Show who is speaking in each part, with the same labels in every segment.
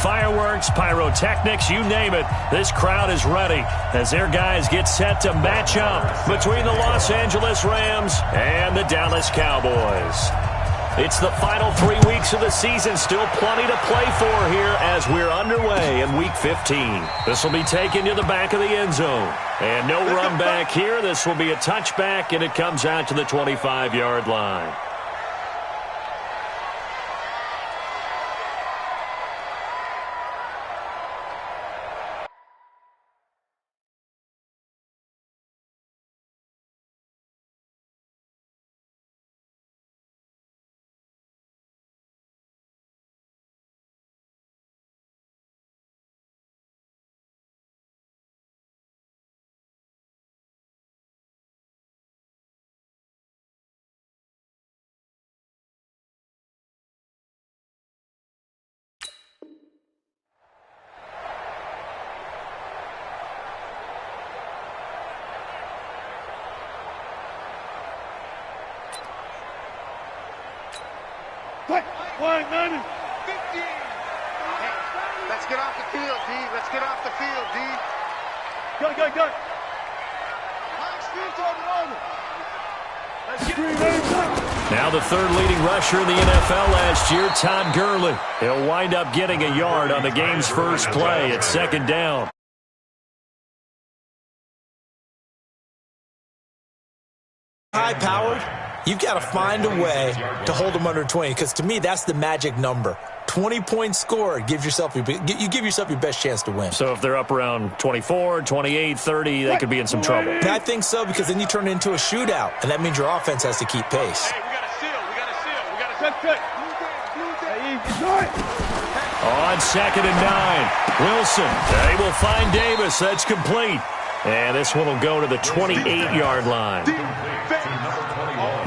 Speaker 1: Fireworks, pyrotechnics, you name it. This crowd is ready as their guys get set to match up between the Los Angeles Rams and the Dallas Cowboys. It's the final 3 weeks of the season. Still plenty to play for here as we're underway in Week 15. This will be taken to the back of the end zone. And no run back here. This will be a touchback, and it comes out to the 25-yard line.
Speaker 2: Let's get off the field, D. Let's get off the field, D.
Speaker 3: Go.
Speaker 1: Now the third leading rusher in the NFL last year, Todd Gurley. He'll wind up getting a yard on the game's first play at second down.
Speaker 4: High-powered, you've got to find a way to hold them under 20, because to me, that's the magic number. 20 points scored, you give yourself your best chance to win.
Speaker 1: So if they're up around 24, 28, 30, they could be in some trouble.
Speaker 4: I think so, because then you turn it into a shootout, and that means your offense has to keep pace.
Speaker 3: Hey, we got to seal.
Speaker 1: On 2nd and 9, Wilson. They will find Davis. That's complete. And this one will go to the 28-yard line.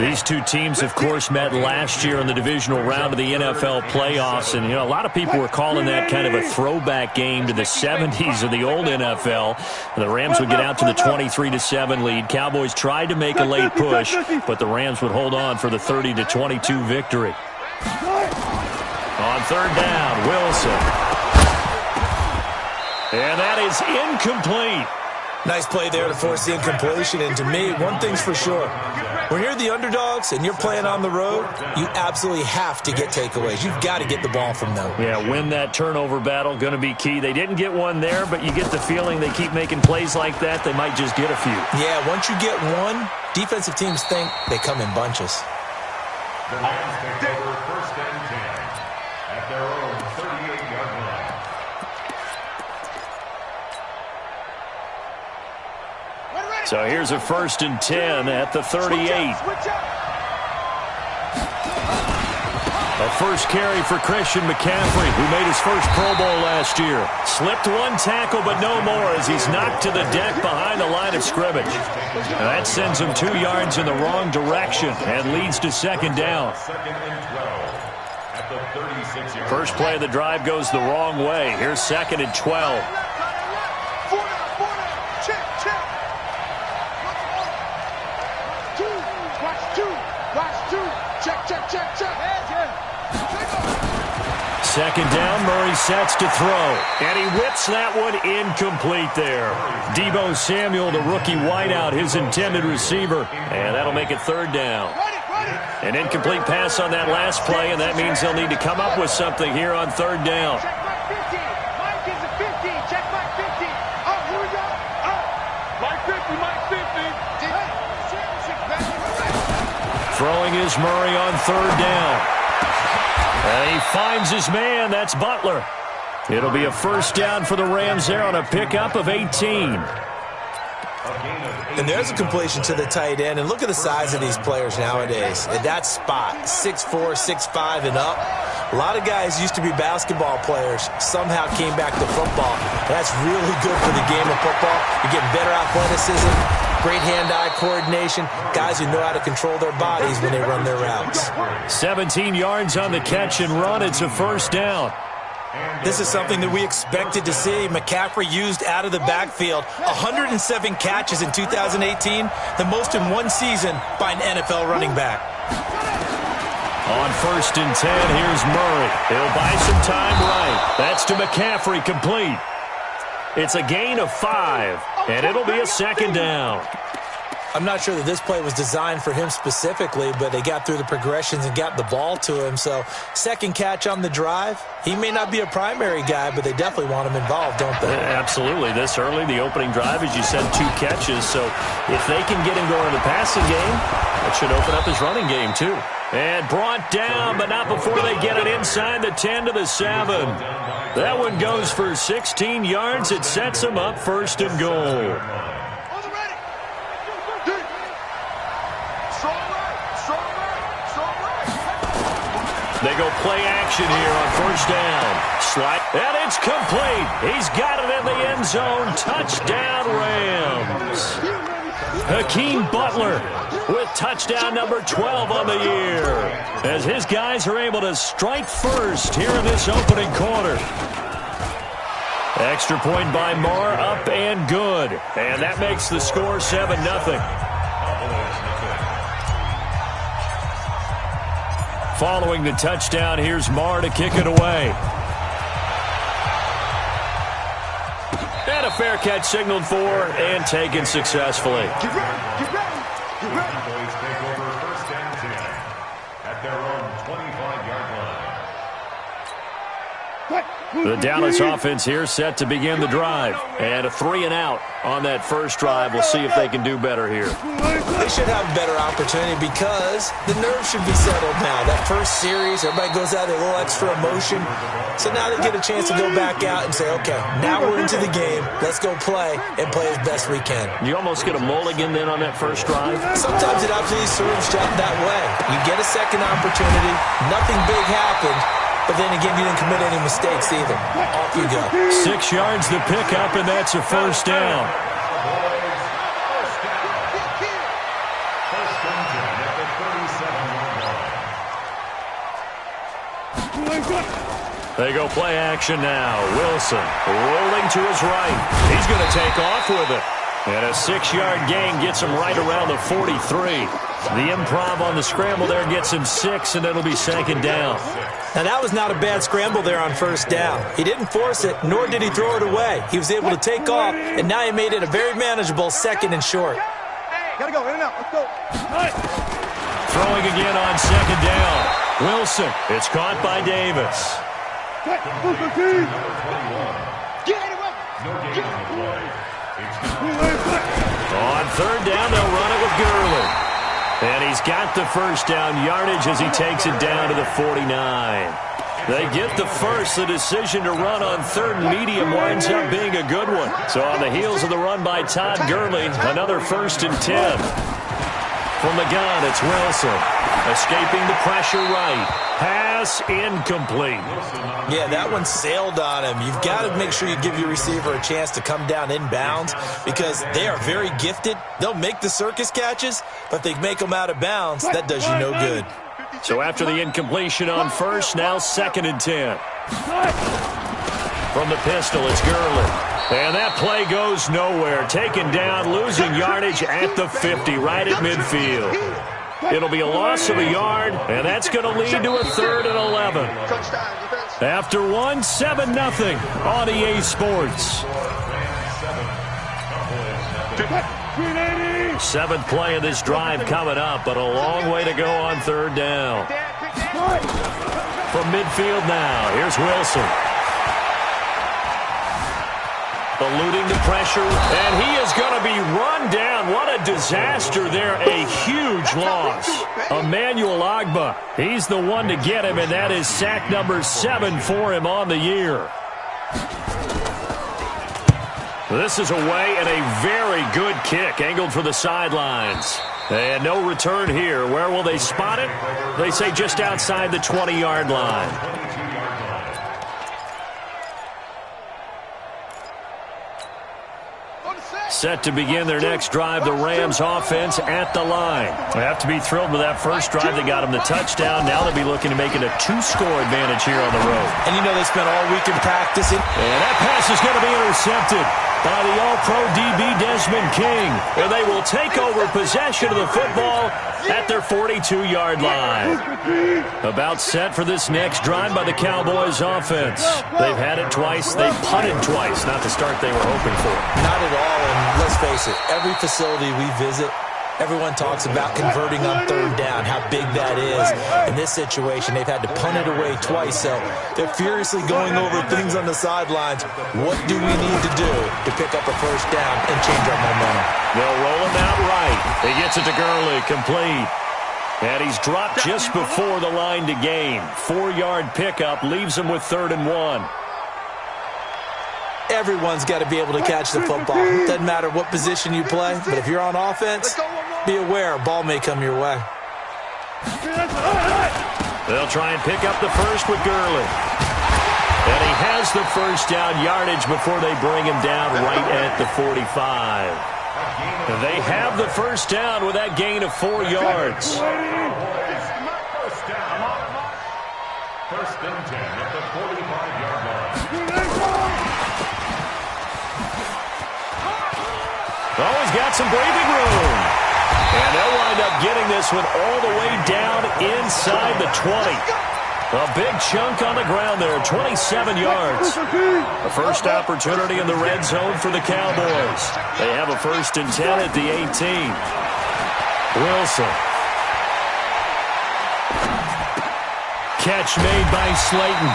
Speaker 1: These two teams, of course, met last year in the divisional round of the NFL playoffs. And, a lot of people were calling that kind of a throwback game to the 70s of the old NFL. The Rams would get out to the 23-7 lead. Cowboys tried to make a late push, but the Rams would hold on for the 30-22 victory. On 3rd down, Wilson. And that is incomplete.
Speaker 4: Nice play there to force the incompletion. And to me, one thing's for sure. When you're the underdogs and you're playing on the road, you absolutely have to get takeaways. You've got to get the ball from them.
Speaker 1: Yeah, win that turnover battle, going to be key. They didn't get one there, but you get the feeling they keep making plays like that, they might just get a few.
Speaker 4: Yeah, once you get one, defensive teams think they come in bunches.
Speaker 5: The Rams take over 1st and 10 at their own 38-yard line.
Speaker 1: So here's a 1st and 10 at the 38. A first carry for Christian McCaffrey, who made his first Pro Bowl last year. Slipped one tackle, but no more as he's knocked to the deck behind the line of scrimmage. And that sends him 2 yards in the wrong direction and leads to 2nd down. First play of the drive goes the wrong way. Here's 2nd and 12. Second down, Murray sets to throw. And he whips that one incomplete there. Deebo Samuel, the rookie wideout, his intended receiver. And that'll make it 3rd down. An incomplete pass on that last play, and that means they'll need to come up with something here on 3rd down. Throwing is Murray on 3rd down. And he finds his man. That's Butler. It'll be a first down for the Rams there on a pickup of 18.
Speaker 4: And there's a completion to the tight end. And look at the size of these players nowadays. At that spot, 6'4", 6'5", and up. A lot of guys used to be basketball players, somehow came back to football. That's really good for the game of football. You're getting better athleticism, great hand-eye coordination, guys who know how to control their bodies when they run their routes.
Speaker 1: 17 yards on the catch and run. It's a first down.
Speaker 4: This is something that we expected to see. McCaffrey used out of the backfield. 107 catches in 2018, the most in one season by an NFL running back.
Speaker 1: On 1st and 10, here's Murray. He'll buy some time right. That's to McCaffrey, complete. It's a gain of 5, and it'll be a 2nd down.
Speaker 4: I'm not sure that this play was designed for him specifically, but they got through the progressions and got the ball to him. So, second catch on the drive. He may not be a primary guy, but they definitely want him involved, don't they?
Speaker 1: Absolutely. This early, the opening drive, as you said, 2 catches. So, if they can get him going in the passing game, that should open up his running game, too. And brought down, but not before they get it inside the 10 to the 7. That one goes for 16 yards. It sets them up 1st and goal. They go play action here on 1st down. Slide, and it's complete. He's got it in the end zone. Touchdown, Rams. Hakeem Butler with touchdown number 12 on the year, as his guys are able to strike first here in this opening quarter. Extra point by Marr, up and good. And that makes the score 7-0. Following the touchdown, here's Marr to kick it away. And a fair catch signaled for and taken successfully.
Speaker 5: Get ready, get ready, get ready. Boys take over 1st and 10 at their own 25-yard line.
Speaker 1: The Dallas offense here set to begin the drive. And a 3 and out on that first drive. We'll see if they can do better here.
Speaker 4: They should have a better opportunity because the nerves should be settled now. That first series, everybody goes out with a little extra emotion. So now they get a chance to go back out and say, okay, now we're into the game. Let's go play and play as best we can.
Speaker 1: You almost get a mulligan then on that first drive?
Speaker 4: Sometimes it absolutely serves that way. You get a second opportunity. Nothing big happened. But then again, you didn't commit any mistakes either. Off you go.
Speaker 1: 6 yards to pick up, and that's a 1st down. They go play action now. Wilson rolling to his right. He's going to take off with it. And a 6-yard gain gets him right around the 43. The improv on the scramble there gets him 6, and it'll be 2nd down.
Speaker 4: Now, that was not a bad scramble there on 1st down. He didn't force it, nor did he throw it away. He was able to take off, and now he made it a very manageable 2nd and short.
Speaker 3: Gotta go, in and out, let's go.
Speaker 1: Throwing again on 2nd down. Wilson, it's caught by Davis. On 3rd down, they'll run it with Gurley. And he's got the 1st down yardage as he takes it down to the 49. They get the first. The decision to run on 3rd and medium winds up being a good one. So on the heels of the run by Todd Gurley, another 1st and 10. From the gun, it's Wilson. Escaping the pressure right. Pass incomplete.
Speaker 4: Yeah, that one sailed on him. You've got to make sure you give your receiver a chance to come down inbounds because they are very gifted. They'll make the circus catches, but they make them out of bounds. That does you no good.
Speaker 1: So after the incompletion on 1st, now 2nd and 10. From the pistol, it's Gurley. And that play goes nowhere. Taken down, losing yardage at the 50, right at midfield. It'll be a loss of a yard, and that's going to lead to a 3rd and 11. After 7-0 on EA Sports. 7th play of this drive coming up, but a long way to go on 3rd down. From midfield now, here's Wilson. Eluding the pressure, and he is going to be run down. What a disaster there. A huge loss. Emmanuel Ogbah, he's the one to get him, and that is sack number 7 for him on the year. This is away and a very good kick, angled for the sidelines. And no return here. Where will they spot it? They say just outside the 20-yard line. Set to begin their next drive, the Rams offense at the line. They have to be thrilled with that first drive. They got them the touchdown. Now they'll be looking to make it a 2-score advantage here on the road.
Speaker 4: And you know they spent all week in practicing.
Speaker 1: And that pass is going to be intercepted. by the All-Pro DB Desmond King. And they will take over possession of the football at their 42-yard line. About set for this next drive by the Cowboys offense. They've had it twice. They've punted twice. Not the start they were hoping for.
Speaker 4: Not at all, and let's face it, every facility we visit, everyone talks about converting on third down, how big that is. In this situation, they've had to punt it away twice, so they're furiously going over things on the sidelines. What do we need to do to pick up a first down and change our momentum?
Speaker 1: They'll roll him out right. He gets it to Gurley, complete. And he's dropped just before the line to gain. 4-yard pickup leaves him with 3rd and 1.
Speaker 4: Everyone's got to be able to catch the football. Doesn't matter what position you play, but if you're on offense, be aware a ball may come your way.
Speaker 1: They'll try and pick up the first with Gurley. And he has the first down yardage before they bring him down right at the 45. And they have the first down with that gain of 4 yards.
Speaker 5: First and 10 at the 45-yard line.
Speaker 1: Oh, he's got some breathing room. And they'll wind up getting this one all the way down inside the 20. A big chunk on the ground there, 27 yards. A first opportunity in the red zone for the Cowboys. They have a 1st and 10 at the 18. Wilson. Catch made by Slayton.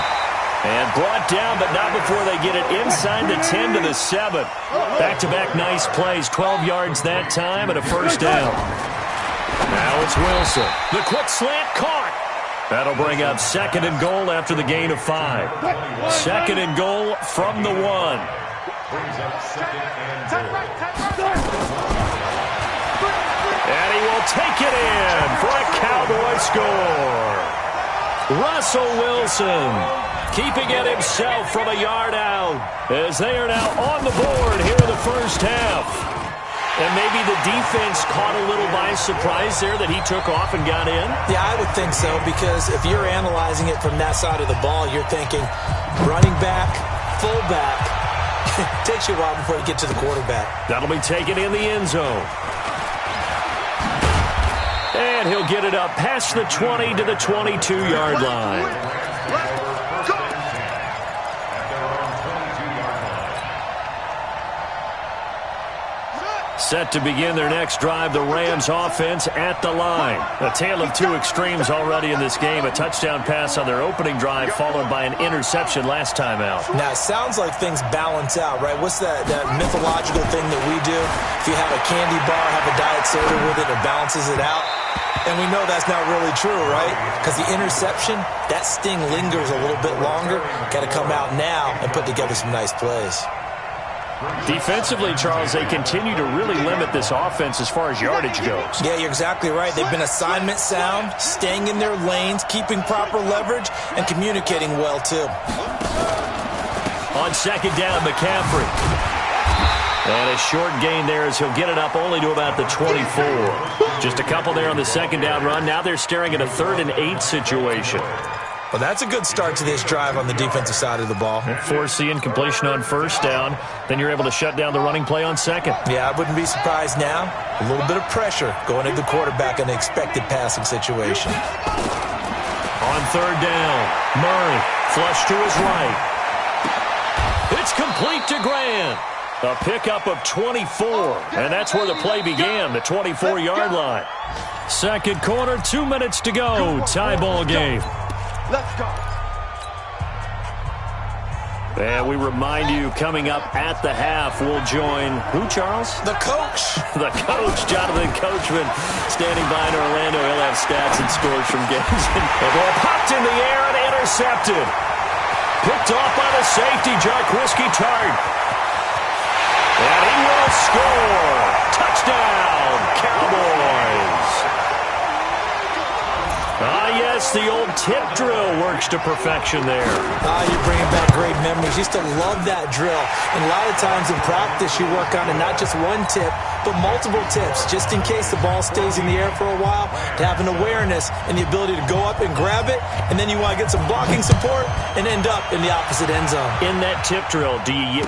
Speaker 1: And brought down, but not before they get it inside the 10 to the 7. Back-to-back nice plays, 12 yards that time, and a first down. Now it's Wilson. The quick slant caught. That'll bring up 2nd and goal after the gain of 5. 2nd and goal from the 1.
Speaker 5: Brings up 2nd and goal.
Speaker 1: And he will take it in for a Cowboy score. Russell Wilson keeping it himself from a yard out as they are now on the board here in the first half. And maybe the defense caught a little by surprise there that he took off and got in?
Speaker 4: Yeah, I would think so, because if you're analyzing it from that side of the ball, you're thinking running back, fullback. It takes you a while before you get to the quarterback.
Speaker 1: That'll be taken in the end zone. And he'll get it up past the 20 to the 22-yard line. Set to begin their next drive, the Rams offense at the line. A tale of two extremes already in this game. A touchdown pass on their opening drive followed by an interception last time out.
Speaker 4: Now, it sounds like things balance out, right? What's that mythological thing that we do? If you have a candy bar, have a diet soda with it, it balances it out. And we know that's not really true, right? Because the interception, that sting lingers a little bit longer. Got to come out now and put together some nice plays.
Speaker 1: Defensively, Charles, they continue to really limit this offense as far as yardage goes.
Speaker 4: Yeah, you're exactly right. They've been assignment sound, staying in their lanes, keeping proper leverage, and communicating well, too.
Speaker 1: On 2nd down, McCaffrey. And a short gain there as he'll get it up only to about the 24. Just a couple there on the 2nd down run. Now they're staring at a 3rd and 8 situation.
Speaker 4: Well, that's a good start to this drive on the defensive side of the ball.
Speaker 1: Force the incompletion on 1st down. Then you're able to shut down the running play on 2nd.
Speaker 4: Yeah, I wouldn't be surprised now. A little bit of pressure going into the quarterback in an expected passing situation.
Speaker 1: On 3rd down, Murray flush to his right. It's complete to Grant. A pickup of 24, and that's where the play began, the 24-yard line. 2nd quarter, 2 minutes to go. Tie ball game.
Speaker 3: Let's go.
Speaker 1: And we remind you, coming up at the half, we'll join who, Charles?
Speaker 4: The coach.
Speaker 1: The coach, Jonathan Coachman, standing by in Orlando. He'll have stats and scores from games. The ball popped in the air and intercepted. Picked off by the safety, Jarquiski Tart. And he will score. Touchdown, Cowboys. Ah, yes, the old tip drill works to perfection there.
Speaker 4: You're bringing back great memories. Used to love that drill. And a lot of times in practice, you work on it, not just one tip, but multiple tips, just in case the ball stays in the air for a while, to have an awareness and the ability to go up and grab it, and then you want to get some blocking support and end up in the opposite end zone.
Speaker 1: In that tip drill,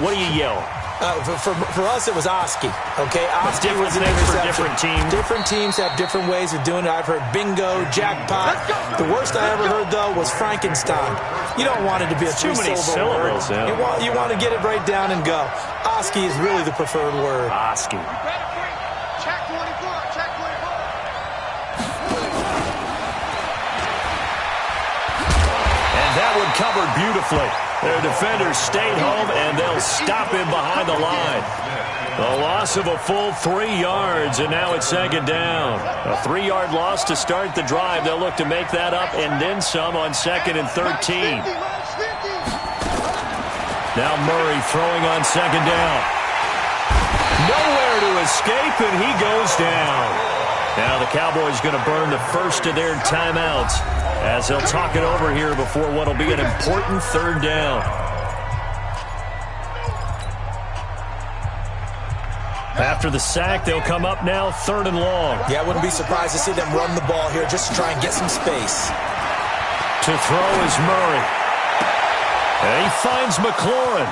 Speaker 1: what do you yell?
Speaker 4: For us, it was Oski. Okay, Oski was an
Speaker 1: things for
Speaker 4: interception.
Speaker 1: different teams.
Speaker 4: Different teams have different ways of doing it. I've heard bingo, jackpot. The worst I ever heard, though, was Frankenstein. You don't want it to be a
Speaker 1: too many syllables.
Speaker 4: Yeah. You want to get it right down and go. Oski is really the preferred word.
Speaker 1: Oski.
Speaker 2: Check 24. Check 24.
Speaker 1: And that one covered beautifully. Their defenders stayed home, and they'll stop him behind the line. A loss of a full 3 yards, and now it's second down. A 3-yard loss to start the drive. They'll look to make that up and then some on 2nd and 13. Now Murray throwing on 2nd down. Nowhere to escape, and he goes down. Now the Cowboys going to burn the first of their timeouts as they'll talk it over here before what will be an important 3rd down. After the sack, they'll come up now 3rd and long.
Speaker 4: Yeah, I wouldn't be surprised to see them run the ball here just to try and get some space.
Speaker 1: To throw is Murray. And he finds McLaurin.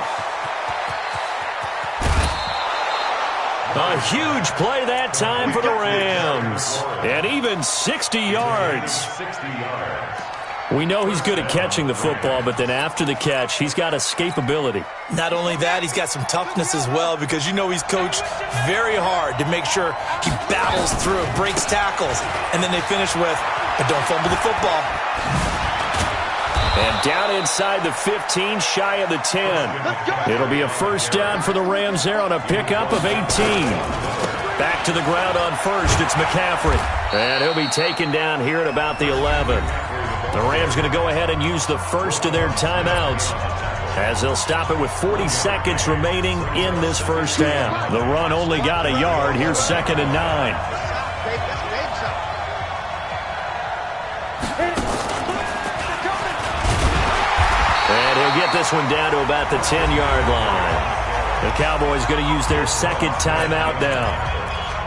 Speaker 1: A huge play that time for the Rams. And even 60 yards. We know he's good at catching the football, but then after the catch, he's got escapability.
Speaker 4: Not only that, he's got some toughness as well, because you know he's coached very hard to make sure he battles through, breaks tackles, and then they finish with, but don't fumble the football.
Speaker 1: And down inside the 15, shy of the 10. It'll be a 1st down for the Rams there on a pickup of 18. Back to the ground on 1st, it's McCaffrey. And he'll be taken down here at about the 11. The Rams going to go ahead and use the first of their timeouts as they'll stop it with 40 seconds remaining in this 1st half. The run only got a yard. Here's 2nd and 9. And he'll get this one down to about the 10-yard line. The Cowboys going to use their 2nd timeout now,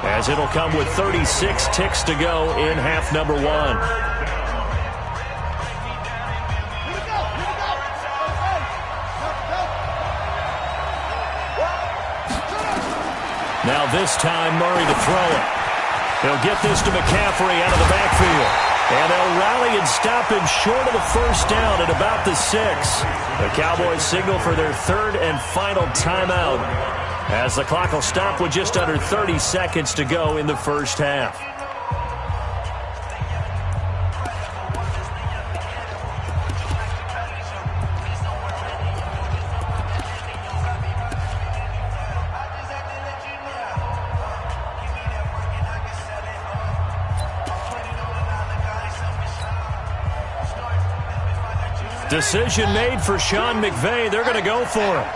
Speaker 1: as it'll come with 36 ticks to go in half number 1. Now this time, Murray to throw it. He'll get this to McCaffrey out of the backfield. And they'll rally and stop him short of the 1st down at about the 6. The Cowboys signal for their 3rd and final timeout, as the clock will stop with just under 30 seconds to go in the 1st half. Decision made for Sean McVay. They're going to go for it.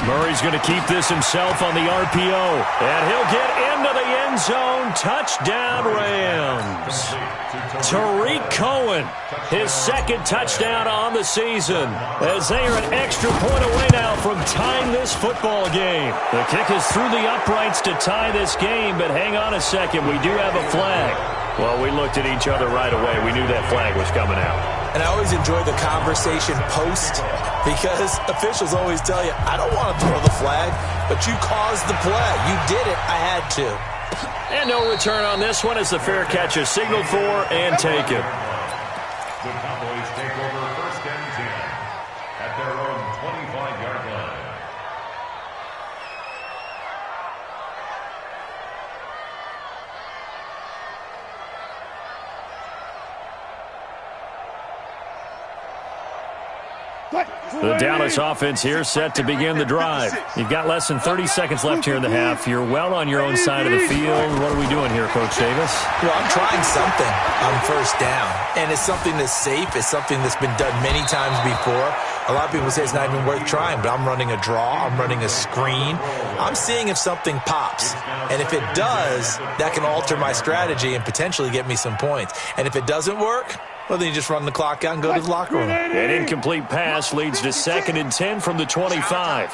Speaker 1: Murray's going to keep this himself on the RPO. And he'll get into the end zone. Touchdown, Rams. Tariq Cohen, his 2nd touchdown on the season, as they are an extra point away now from tying this football game. The kick is through the uprights to tie this game, but hang on a second, we do have a flag. Well, we looked at each other right away. We knew that flag was coming out.
Speaker 4: And I always enjoy the conversation post, because officials always tell you, I don't want to throw the flag, but you caused the play. You did it. I had to.
Speaker 1: And no return on this one as the fair catch is signaled for and taken.
Speaker 5: The Cowboys take over 1st and 10 at their own 25-yard line.
Speaker 1: The Dallas offense here set to begin the drive. You've got less than 30 seconds left here in the half. You're well on your own side of the field. What are we doing here, Coach Davis?
Speaker 4: Well, I'm trying something on 1st down, and it's something that's safe. It's something that's been done many times before. A lot of people say it's not even worth trying, but I'm running a draw. I'm running a screen. I'm seeing if something pops, and if it does, that can alter my strategy and potentially get me some points. And if it doesn't work, well, then you just run the clock out and go to the locker room.
Speaker 1: An incomplete pass leads to 2nd and 10 from the 25.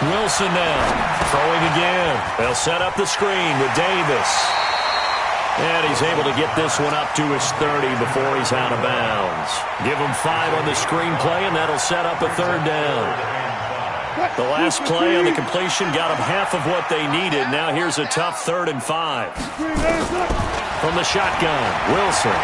Speaker 1: Wilson now throwing again. They'll set up the screen with Davis. And he's able to get this one up to his 30 before he's out of bounds. Give him 5 on the screenplay, and that'll set up a third down. The last play on the completion got them half of what they needed. Now here's a tough 3rd and 5. From the shotgun, Wilson.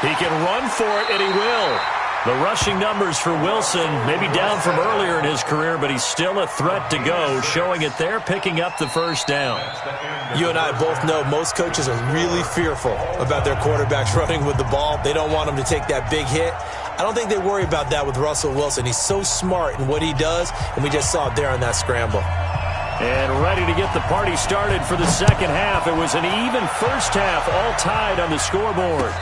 Speaker 1: He can run for it, and he will. The rushing numbers for Wilson may be down from earlier in his career, but he's still a threat to go, showing it there, picking up the first down.
Speaker 4: You and I both know most coaches are really fearful about their quarterbacks running with the ball. They don't want them to take that big hit. I don't think they worry about that with Russell Wilson. He's so smart in what he does, and we just saw it there on that scramble.
Speaker 1: And ready to get the party started for the second half. It was an even first half, all tied on the scoreboard.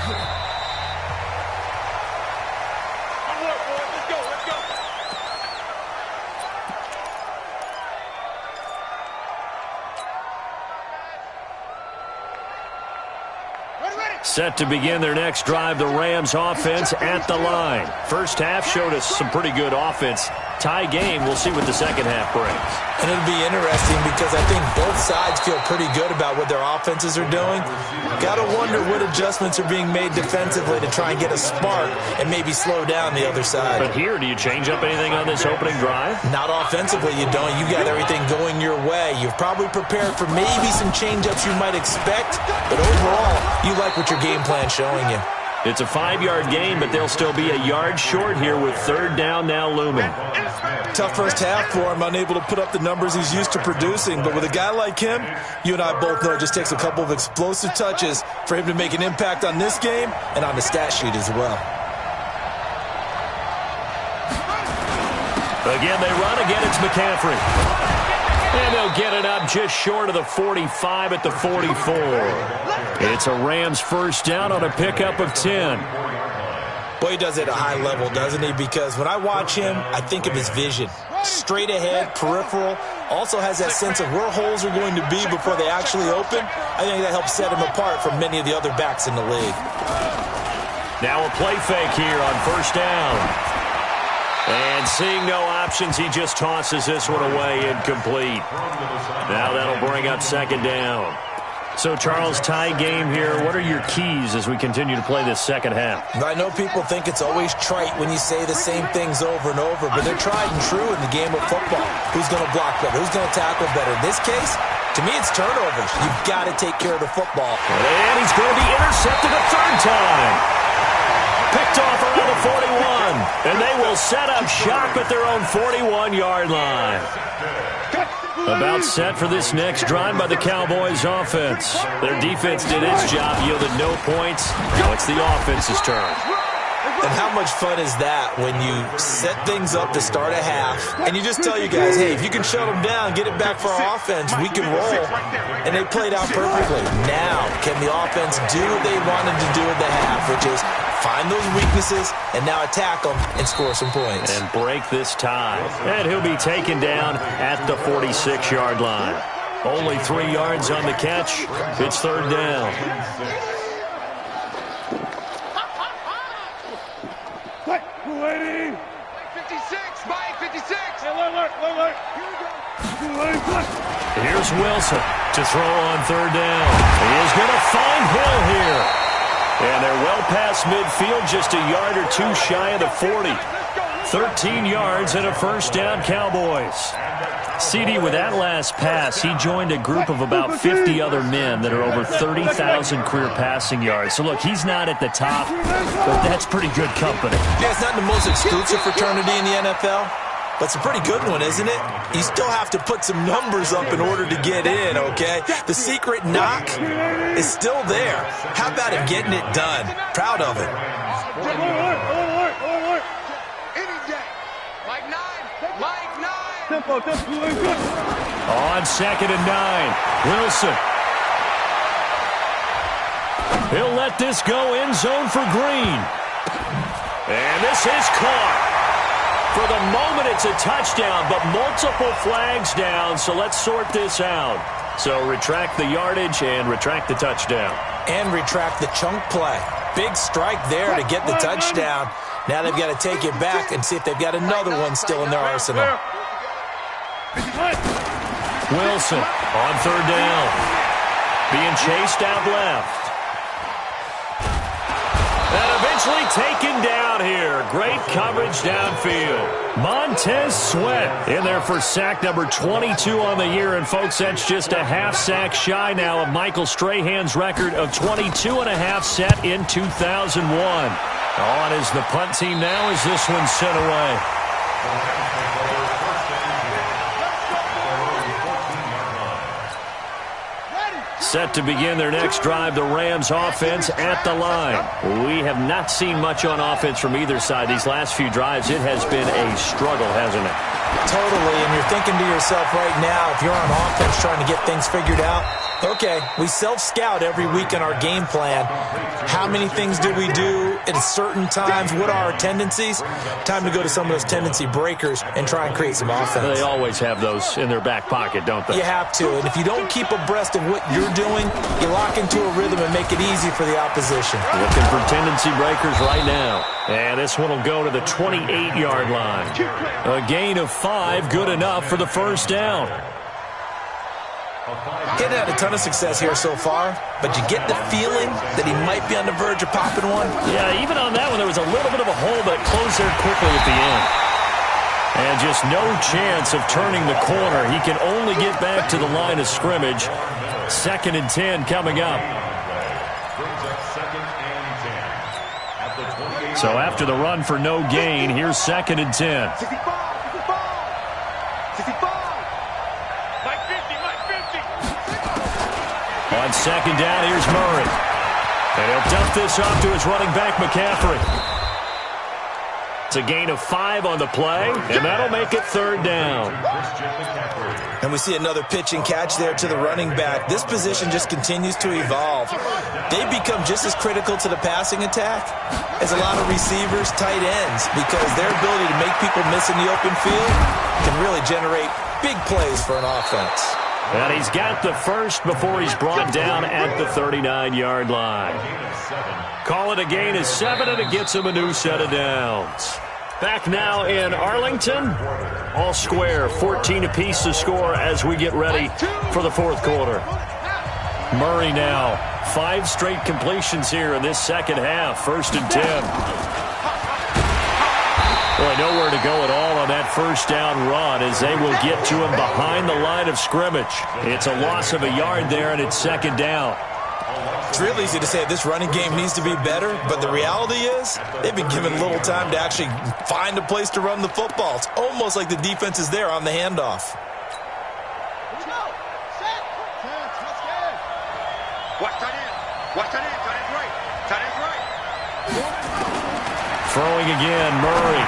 Speaker 1: Set to begin their next drive, the Rams offense at the line. First half showed us some pretty good offense. Tie game, we'll see what the second half brings.
Speaker 4: And it'll be interesting because I think both sides feel pretty good about what their offenses are doing. Got to wonder what adjustments are being made defensively to try and get a spark and maybe slow down the other side.
Speaker 1: But here, do you change up anything on this opening drive?
Speaker 4: Not offensively, you don't. You got everything going your way. You've probably prepared for maybe some change-ups you might expect, but overall, you like what your game plan's showing you.
Speaker 1: It's a 5-yard gain, but they'll still be a yard short here with third down now looming.
Speaker 4: Tough first half for him, unable to put up the numbers he's used to producing. But with a guy like him, you and I both know it just takes a couple of explosive touches for him to make an impact on this game and on the stat sheet as well.
Speaker 1: Again, they run. Again, it's McCaffrey. And they'll get it up just short of the 45 at the 44. It's a Rams first down on a pickup of 10.
Speaker 4: Boy, he does it at a high level, doesn't he? Because when I watch him, I think of his vision. Straight ahead, peripheral. Also has that sense of where holes are going to be before they actually open. I think that helps set him apart from many of the other backs in the league.
Speaker 1: Now a play fake here on first down. And seeing no options, he just tosses this one away, incomplete. Now that'll bring up second down. So, Charles, tie game here. What are your keys as we continue to play this second half?
Speaker 4: I know people think it's always trite when you say the same things over and over, but they're tried and true in the game of football. Who's going to block better? Who's going to tackle better? In this case, to me, it's turnovers. You've got to take care of the football.
Speaker 1: And he's going to be intercepted a third time. Picked off around the 41. And they will set up shop at their own 41-yard line. About set for this next drive by the Cowboys offense. Their defense did its job, yielded no points. Now it's the offense's turn.
Speaker 4: And how much fun is that when you set things up to start a half and you just tell you guys, hey, if you can shut them down, get it back for our offense, we can roll. And they played out perfectly. Now, can the offense do what they wanted to do at the half, which is find those weaknesses and now attack them and score some points.
Speaker 1: And break this tie. And he'll be taken down at the 46-yard line. Only 3 yards on the catch. It's third down.
Speaker 2: Waiting. 56, Mike, 56. Hey, alert.
Speaker 1: Here's Wilson to throw on third down. He is going to find Hill here. And they're well past midfield, just a yard or two shy of the 40. 13 yards and a first down, Cowboys. CD, with that last pass, he joined a group of about 50 other men that are over 30,000 career passing yards. So, look, he's not at the top, but that's pretty good company.
Speaker 4: Yeah, it's not the most exclusive fraternity in the NFL, but it's a pretty good one, isn't it? You still have to put some numbers up in order to get in, okay? The secret knock is still there. How about him getting it done? Proud of him.
Speaker 1: On second and 9, Wilson. He'll let this go end zone for Green. And this is caught. For the moment, it's a touchdown, but multiple flags down, so let's sort this out. So retract the yardage and retract the touchdown.
Speaker 4: And retract the chunk play. Big strike there to get the touchdown. Now they've got to take it back and see if they've got another one still in their arsenal.
Speaker 1: Wilson on third down. being chased out left. And eventually taken down here. Great coverage downfield. Montez Sweat in there for sack number 22 on the year. And, folks, that's just a half sack shy now of Michael Strahan's record of 22.5 set in 2001. On is the punt team now as this one's sent away. Set to begin their next drive, the Rams offense at the line. We have not seen much on offense from either side these last few drives. It has been a struggle, hasn't it?
Speaker 4: Totally, and you're thinking to yourself right now, if you're on offense trying to get things figured out, okay, we self-scout every week in our game plan. How many things do we do at certain times? What are our tendencies? Time to go to some of those tendency breakers and try and create some offense.
Speaker 1: They always have those in their back pocket, don't they?
Speaker 4: You have to, and if you don't keep abreast of what you're doing, you lock into a rhythm and make it easy for the opposition.
Speaker 1: Looking for tendency breakers right now. And this one will go to the 28-yard line. A gain of 5, good enough for the first down.
Speaker 4: He hadn't had a ton of success here so far, but you get the feeling that he might be on the verge of popping one.
Speaker 1: Yeah, even on that one, there was a little bit of a hole, but it closed there quickly at the end. And just no chance of turning the corner. He can only get back to the line of scrimmage. 2nd and 10 coming up. So after the run for no gain, here's 2nd and 10. On 2nd down, here's Murray. And he'll dump this off to his running back, McCaffrey. It's a gain of 5 on the play, and that'll make it 3rd down.
Speaker 4: And we see another pitch and catch there to the running back. This position just continues to evolve. They become just as critical to the passing attack as a lot of receivers, tight ends, because their ability to make people miss in the open field can really generate big plays for an offense.
Speaker 1: And he's got the first before he's brought down at the 39-yard line. Call it a gain of 7, and it gets him a new set of downs. Back now in Arlington. All square, 14 apiece to score as we get ready for the 4th quarter. Murray now, 5 straight completions here in this second half. 1st and 10. Well, nowhere to go at all on that first down run as they will get to him behind the line of scrimmage. It's a loss of a yard there, and it's 2nd down.
Speaker 4: It's real easy to say this running game needs to be better, but the reality is they've been given little time to actually find a place to run the football. It's almost like the defense is there on the handoff.
Speaker 1: Throwing again, Murray.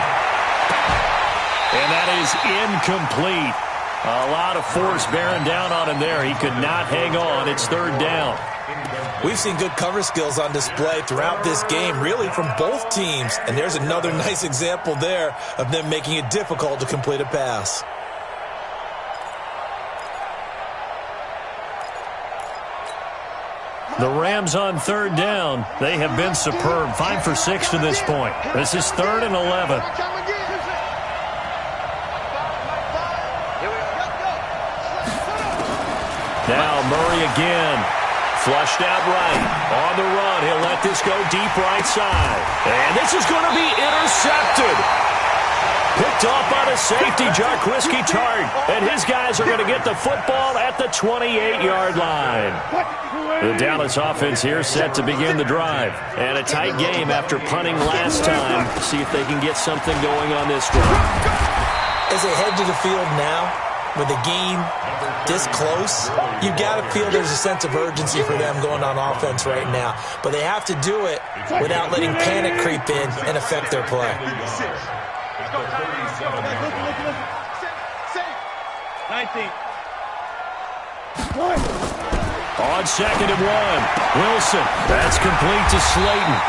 Speaker 1: And that is incomplete. A lot of force bearing down on him there. He could not hang on. It's 3rd down.
Speaker 4: We've seen good cover skills on display throughout this game, really from both teams. And there's another nice example there of them making it difficult to complete a pass.
Speaker 1: The Rams on 3rd down. They have been superb. 5 for 6 to this point. This is 3rd and 11. Now Murray again. Flushed out right. On the run. He'll let this go deep right side. And this is going to be intercepted. Picked off by the safety, Jarquiski Tart. And his guys are going to get the football at the 28-yard line. The Dallas offense here set to begin the drive. And a tight game after punting last time. See if they can get something going on this drive.
Speaker 4: As they head to the field now, with the game this close, you've got to feel there's a sense of urgency for them going on offense right now. But they have to do it without letting panic creep in and affect their play.
Speaker 2: 19.
Speaker 1: On 2nd and 1, Wilson. That's complete to Slayton.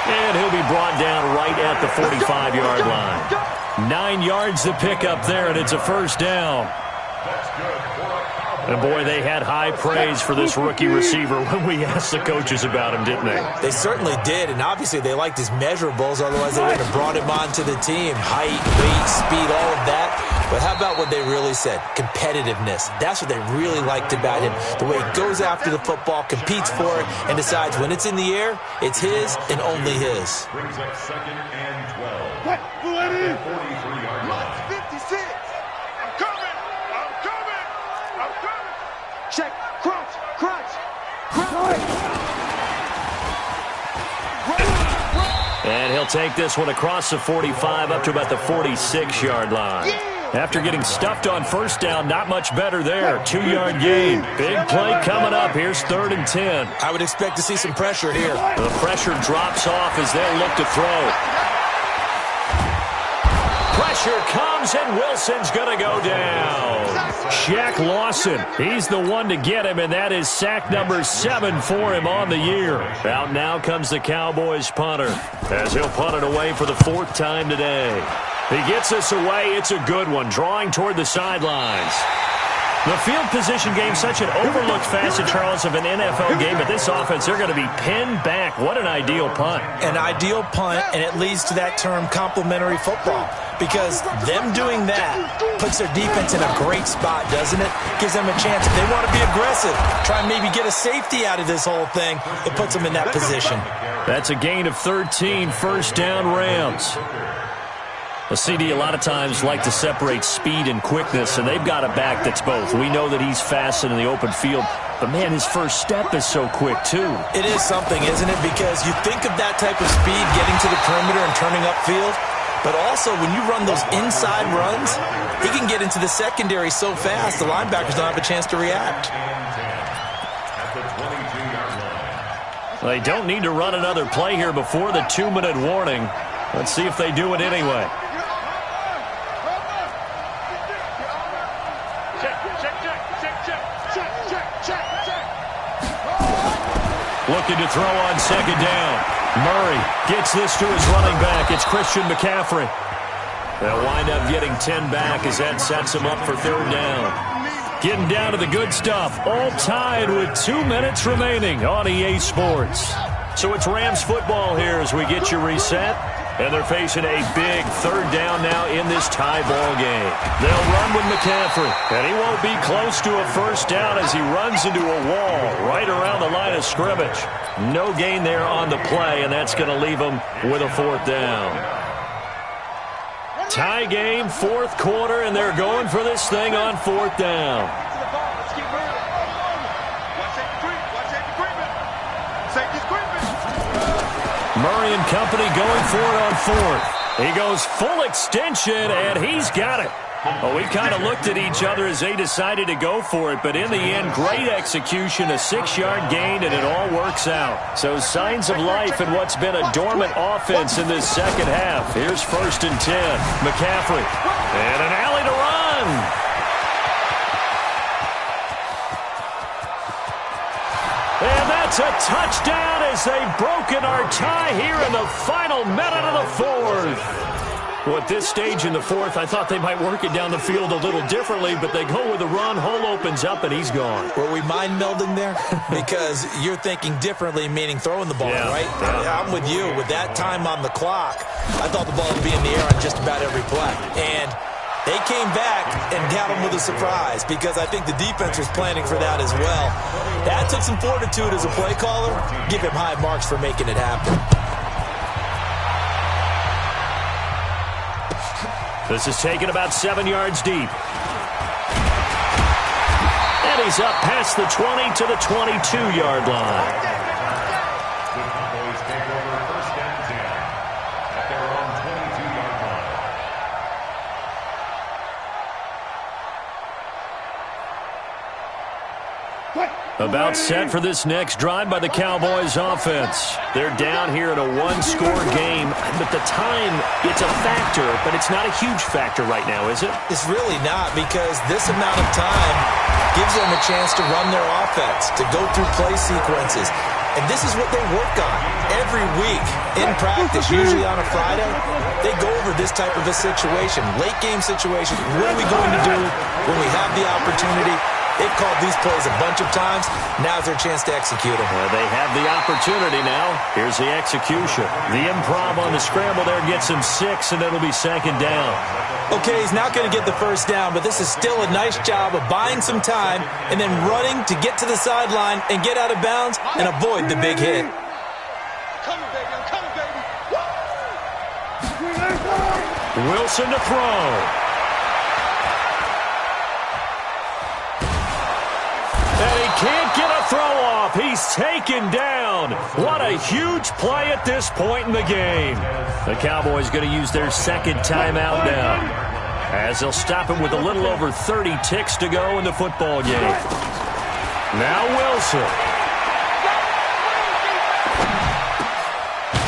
Speaker 1: And he'll be brought down right at the 45-yard line. 9 yards to pick up there, and it's a 1st down.
Speaker 5: That's good for a Cowboy
Speaker 1: And, boy, they had high praise for this rookie receiver when we asked the coaches about him, didn't they?
Speaker 4: They certainly did, and obviously they liked his measurables. Otherwise, they wouldn't have brought him onto the team. Height, weight, speed, all of that. But how about what they really said? Competitiveness. That's what they really liked about him. The way he goes after the football, competes for it, and decides when it's in the air, it's his and only his.
Speaker 5: Brings up 2nd and 12.
Speaker 2: What?
Speaker 5: 43-yard line.
Speaker 2: 56. I'm coming. I'm coming. I'm coming. Check. Crunch. Crunch. Crunch.
Speaker 1: And he'll take this one across the 45 up to about the 46-yard line. After getting stuffed on first down, not much better there. 2-yard gain. Big play coming up. Here's 3rd and 10.
Speaker 4: I would expect to see some pressure here.
Speaker 1: The pressure drops off as they'll look to throw. Pressure comes, and Wilson's going to go down. Shaq Lawson, he's the one to get him, and that is sack number 7 for him on the year. Out now comes the Cowboys punter, as he'll punt it away for the 4th time today. He gets this away. It's a good one, drawing toward the sidelines. The field position game, such an overlooked facet, Charles, of an NFL game, but this offense, they're going to be pinned back. What an ideal punt.
Speaker 4: An ideal punt, and it leads to that term complementary football, because them doing that puts their defense in a great spot, doesn't it? Gives them a chance. If they want to be aggressive, try and maybe get a safety out of this whole thing, it puts them in that position. That's
Speaker 1: a gain of 13, 1st down Rams. A CD a lot of times like to separate speed and quickness, and they've got a back that's both. We know that he's fast in the open field, but, man, his first step is so quick, too.
Speaker 4: It is something, isn't it? Because you think of that type of speed getting to the perimeter and turning upfield, but also when you run those inside runs, he can get into the secondary so fast the linebackers don't have a chance to react.
Speaker 1: They don't need to run another play here before the 2-minute warning. Let's see if they do it anyway. Looking to throw on 2nd down. Murray gets this to his running back. It's Christian McCaffrey. They'll wind up getting 10 back as that sets him up for 3rd down. Getting down to the good stuff. All tied with 2 minutes remaining on EA Sports. So it's Rams football here as we get you reset. And they're facing a big 3rd down now in this tie ball game. They'll run with McCaffrey, and he won't be close to a 1st down as he runs into a wall right around the line of scrimmage. No gain there on the play, and that's going to leave him with a 4th down. Tie game, 4th quarter, and they're going for this thing on 4th down. Murray and company going for it on 4th. He goes full extension, and he's got it. Well, we kind of looked at each other as they decided to go for it, but in the end, great execution, a 6-yard gain, and it all works out. So signs of life in what's been a dormant offense in this 2nd half. Here's 1st and 10. McCaffrey, and an alley to run. And that's a touchdown as they've broken our tie here in the final minute of the 4th. Well, at this stage in the 4th, I thought they might work it down the field a little differently, but they go with a run. Hole opens up, and he's gone.
Speaker 4: Were we mind melding there? Because you're thinking differently, meaning throwing the ball, right? Yeah, I'm with you. With that time on the clock, I thought the ball would be in the air on just about every play. And they came back and got him with a surprise because I think the defense was planning for that as well. That took some fortitude as a play caller. Give him high marks for making it happen.
Speaker 1: This is taken about 7 yards deep. And he's up past the 20 to the 22-yard line.
Speaker 5: The Cowboys take over 1st and 10 at their own 22-yard line.
Speaker 1: About set for this next drive by the Cowboys offense. They're down here in a 1-score game, but the time, it's a factor, but it's not a huge factor right now, is it?
Speaker 4: It's really not, because this amount of time gives them a chance to run their offense, to go through play sequences. And this is what they work on every week in practice, usually on a Friday. They go over this type of a situation, late game situation. What are we going to do when we have the opportunity? They've called these plays a bunch of times. Now's their chance to execute them.
Speaker 1: They have the opportunity now. Here's the execution. The improv on the scramble there gets him 6, and it'll be second down.
Speaker 4: Okay, he's not going to get the first down, but this is still a nice job of buying some time and then running to get to the sideline and get out of bounds and avoid the big hit.
Speaker 2: I'm coming, baby. I'm coming, baby.
Speaker 1: Wilson to throw. And he can't get a throw off. He's taken down. What a huge play at this point in the game. The Cowboys going to use their second timeout now, as they'll stop him with a little over 30 ticks to go in the football game. Now Wilson.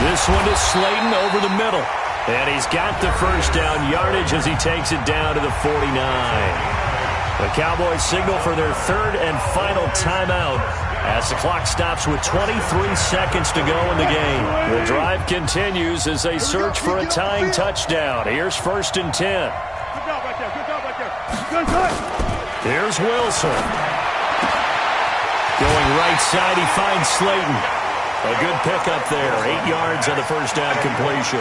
Speaker 1: This one to Slayton over the middle. And he's got the first down yardage as he takes it down to the 49. The Cowboys signal for their third and final timeout as the clock stops with 23 seconds to go in the game. The drive continues as they search for a tying touchdown. Here's 1st and 10.
Speaker 2: Good job right there. Good job right there. Good.
Speaker 1: Here's Wilson. Going right side, he finds Slayton. A good pickup there. 8 yards on the first down completion.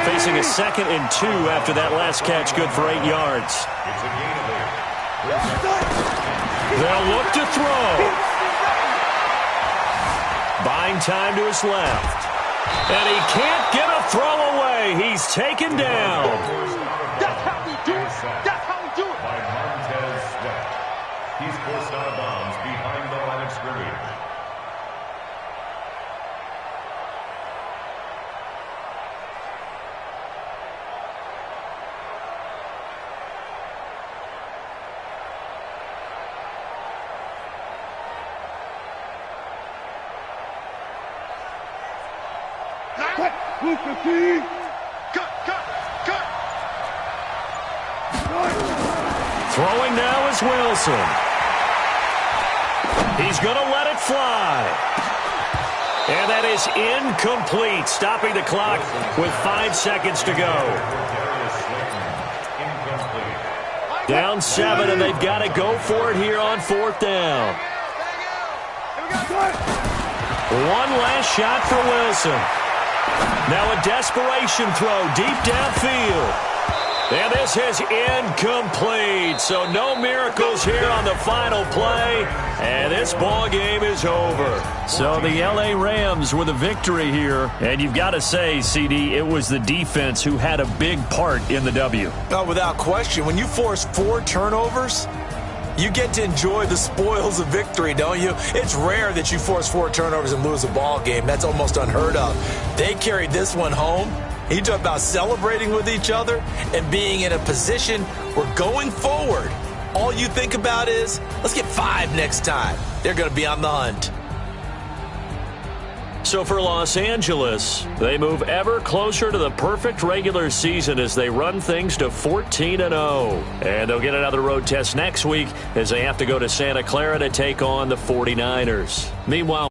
Speaker 1: Facing a 2nd and 2 after that last catch, good for 8 yards. They'll look to throw. Buying time to his left. And he can't get a throw away. He's taken down.
Speaker 2: That's how we do it. That's how we do it.
Speaker 5: By Montez Sweat. He's forced out of bounds behind the line of scrimmage.
Speaker 2: Cut.
Speaker 1: Throwing now is Wilson. He's going to let it fly. And that is incomplete, stopping the clock with 5 seconds to go. Down 7, and they've got to go for it here on 4th down. One last shot for Wilson. Now a desperation throw deep downfield. And this is incomplete. So no miracles here on the final play. And this ball game is over. So the LA Rams with a victory here. And you've got to say, CD, it was the defense who had a big part in the W.
Speaker 4: No, without question. When you force 4 turnovers, you get to enjoy the spoils of victory, don't you? It's rare that you force 4 turnovers and lose a ball game. That's almost unheard of. They carried this one home. You talk about celebrating with each other and being in a position where going forward, all you think about is, let's get 5 next time. They're going to be on the hunt.
Speaker 1: So for Los Angeles, they move ever closer to the perfect regular season as they run things to 14-0. And they'll get another road test next week as they have to go to Santa Clara to take on the 49ers. Meanwhile,